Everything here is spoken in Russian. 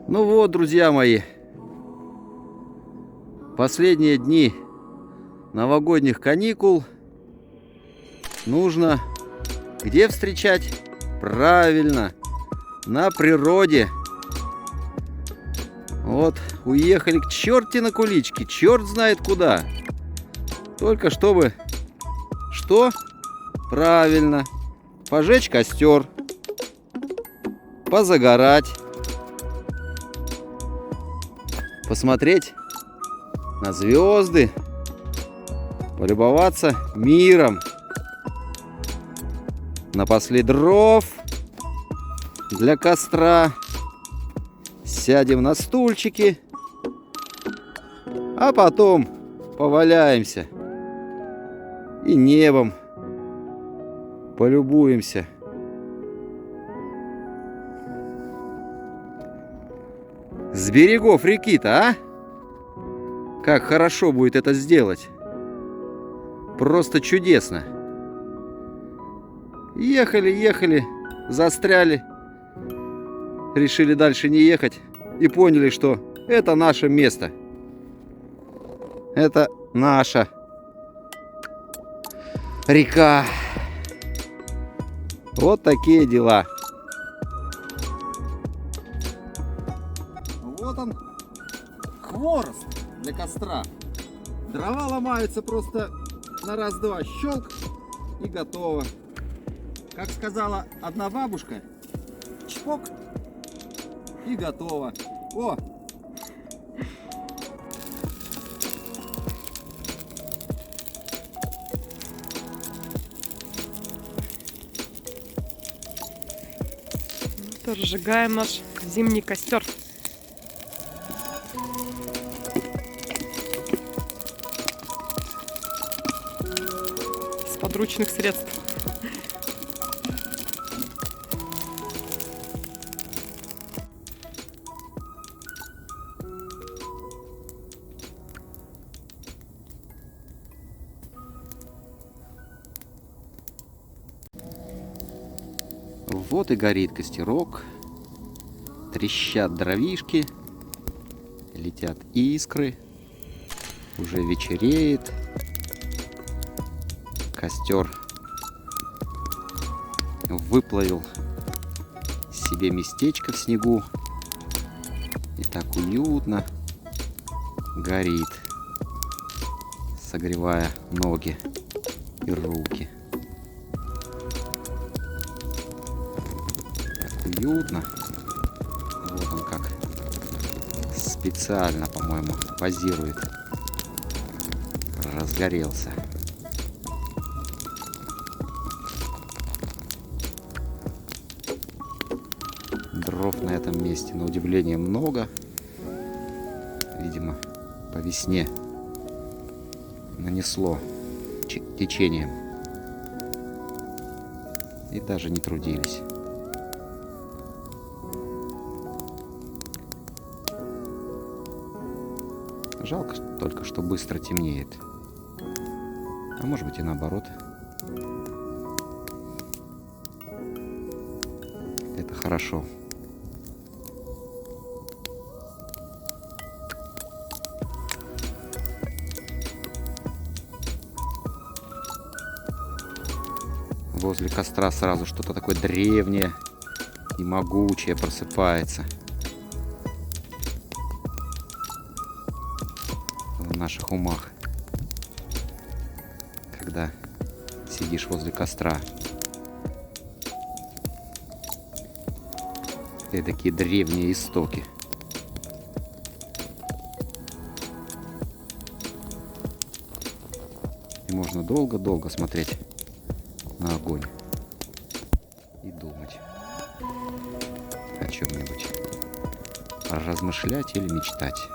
Ну вот, друзья мои, последние дни новогодних каникул нужно где встречать? Правильно, на природе. Вот, уехали к черти на куличке, черт знает куда. Только чтобы, что? Правильно, пожечь костер, позагорать, посмотреть на звезды, полюбоваться миром. Напасли дров для костра, сядем на стульчики, а потом поваляемся и небом полюбуемся. С берегов реки-то, а? Как хорошо будет это сделать. Просто чудесно. Ехали, застряли. Решили дальше не ехать. И поняли, что это наше место. Это наша река. Вот такие дела. Вот он, хворост для костра. Дрова ломаются просто на раз-два. Щелк и готово. Как сказала одна бабушка, чпок и готово. О! Разжигаем наш зимний костер. С подручных средств. Вот и горит костерок, трещат дровишки, летят искры, уже вечереет, костер выплавил себе местечко в снегу и так уютно горит, согревая ноги и руки. Уютно. Вот он как специально, по-моему, позирует. Разгорелся. Дров на этом месте, на удивление, много. Видимо, по весне нанесло течением. И даже не трудились. Жалко только, что быстро темнеет. А может быть и наоборот. Это хорошо. Возле костра сразу что-то такое древнее и могучее просыпается. В наших умах, когда сидишь возле костра. И такие древние истоки. И можно долго-долго смотреть на огонь и думать о чем-нибудь, размышлять или мечтать.